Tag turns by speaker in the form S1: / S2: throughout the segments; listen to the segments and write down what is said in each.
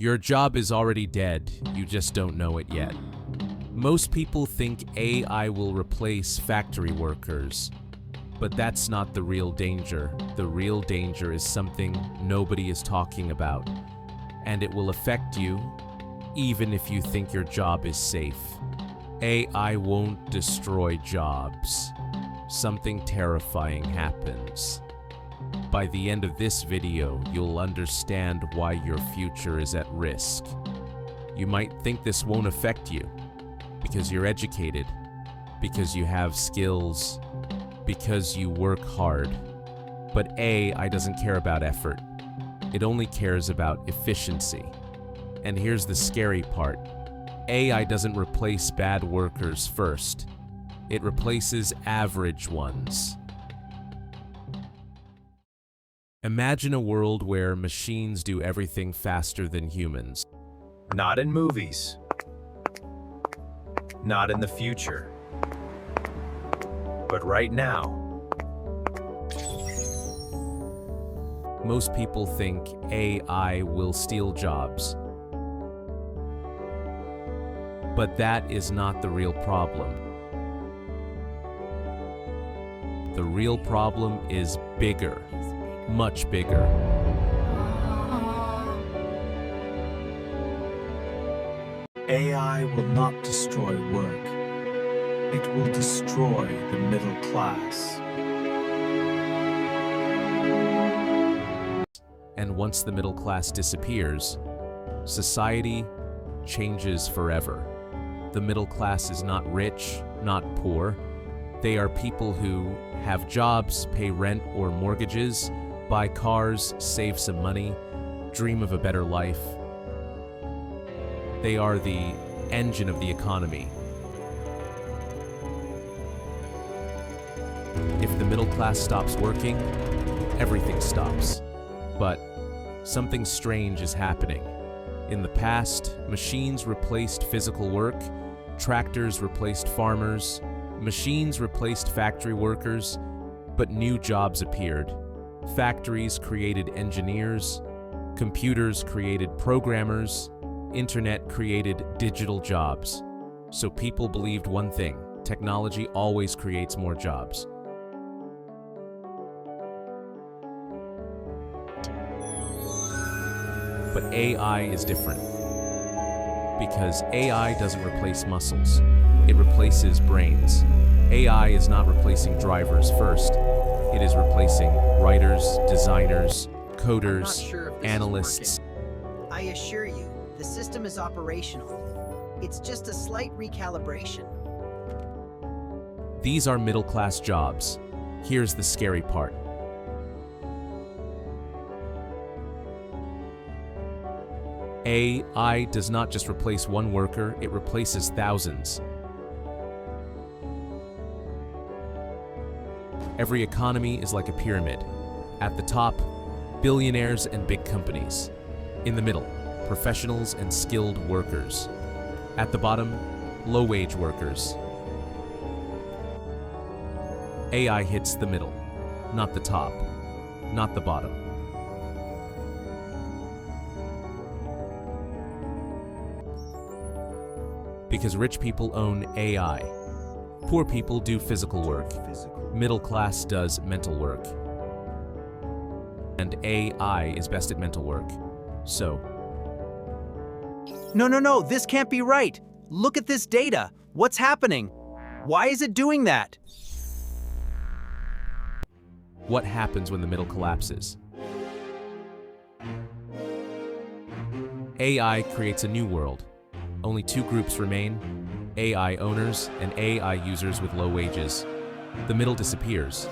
S1: Your job is already dead, you just don't know it yet. Most people think AI will replace factory workers, but that's not the real danger. The real danger is something nobody is talking about, and it will affect you even if you think your job is safe. AI won't destroy jobs. Something terrifying happens. By the end of this video, you'll understand why your future is at risk. You might think this won't affect you because you're educated, because you have skills, because you work hard. But AI doesn't care about effort. It only cares about efficiency. And here's the scary part. AI doesn't replace bad workers first. It replaces average ones. Imagine a world where machines do everything faster than humans.
S2: Not in movies. Not in the future. But right now.
S1: Most people think AI will steal jobs. But that is not the real problem. The real problem is bigger, much bigger.
S2: AI will not destroy work. It will destroy the middle class.
S1: And once the middle class disappears, society changes forever. The middle class is not rich, not poor. They are people who have jobs, pay rent or mortgages, buy cars, save some money, dream of a better life. They are the engine of the economy. If the middle class stops working, everything stops. But something strange is happening. In the past, machines replaced physical work, tractors replaced farmers, machines replaced factory workers, but new jobs appeared. Factories created engineers, computers created programmers, internet created digital jobs. So people believed one thing: technology always creates more jobs. But AI is different. Because AI doesn't replace muscles, it replaces brains. AI is not replacing drivers first, it is replacing writers, designers, coders, analysts.
S3: I assure you, the system is operational. It's just a slight recalibration.
S1: These are middle-class jobs. Here's the scary part. AI does not just replace one worker, it replaces thousands. Every economy is like a pyramid. At the top, billionaires and big companies. In the middle, professionals and skilled workers. At the bottom, low-wage workers. AI hits the middle, not the top, not the bottom. Because rich people own AI. Poor people do physical work. Middle class does mental work. And AI is best at mental work. So,
S3: No, this can't be right. Look at this data. What's happening? Why is it doing that?
S1: what happens when the middle collapses? AI creates a new world. Only two groups remain: AI owners and AI users with low wages. The middle disappears.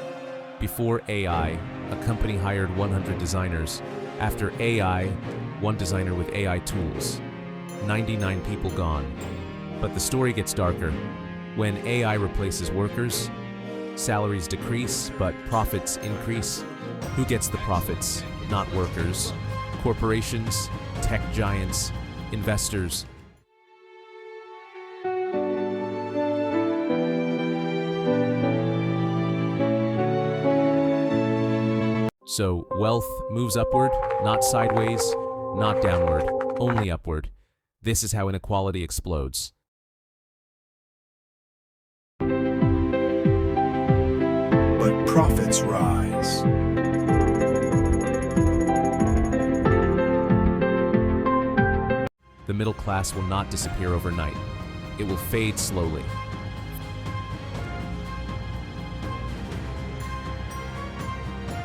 S1: Before AI, a company hired 100 designers. After AI, one designer with AI tools. 99 people gone. But the story gets darker. When AI replaces workers, salaries decrease, but profits increase. Who gets the profits? Not workers. Corporations, tech giants, investors. So wealth moves upward, not sideways, not downward. only upward. This is how inequality explodes.
S2: But profits rise.
S1: The middle class will not disappear overnight. It will fade slowly.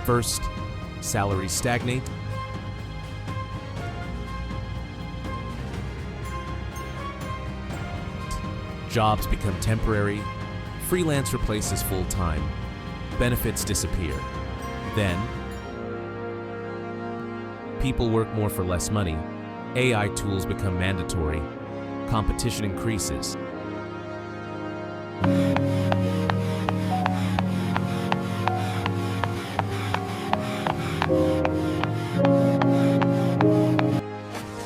S1: First, salaries stagnate. Jobs become temporary. Freelance replaces full-time. Benefits disappear. Then, people work more for less money. AI tools become mandatory. Competition increases.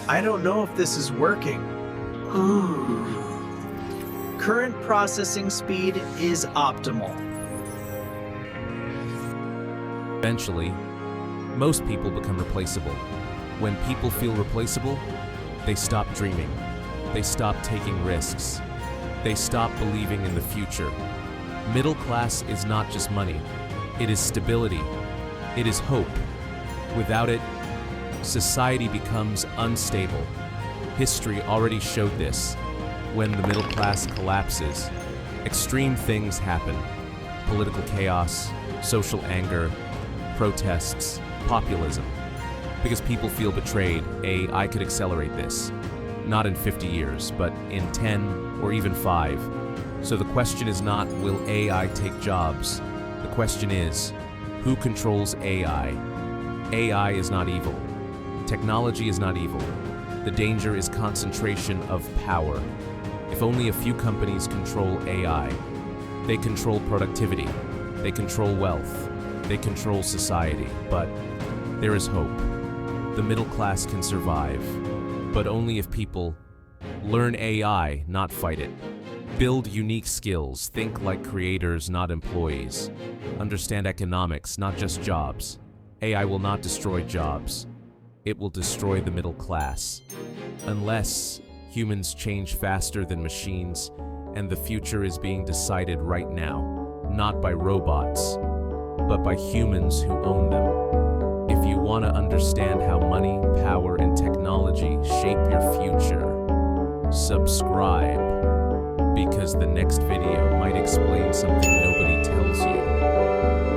S3: I don't know if this is working. Current processing speed is optimal.
S1: Eventually, most people become replaceable. When people feel replaceable, they stop dreaming. They stop taking risks. They stop believing in the future. Middle class is not just money. It is stability. It is hope. Without it, society becomes unstable. History already showed this. When the middle class collapses, extreme things happen. Political chaos, social anger, protests, populism. Because people feel betrayed, AI could accelerate this. Not in 50 years, but in 10 or even 5. So the question is not, will AI take jobs? The question is, who controls AI? AI is not evil. Technology is not evil. The danger is concentration of power. If only a few companies control AI, they control productivity, they control wealth, they control society. But there is hope. The middle class can survive, but only if people learn AI, not fight it. Build unique skills, think like creators, not employees. Understand economics, not just jobs. AI will not destroy jobs. It will destroy the middle class. Unless humans change faster than machines, and the future is being decided right now, not by robots, but by humans who own them. If you want to understand how money, power, and technology shape your future, subscribe, because the next video might explain something nobody tells you.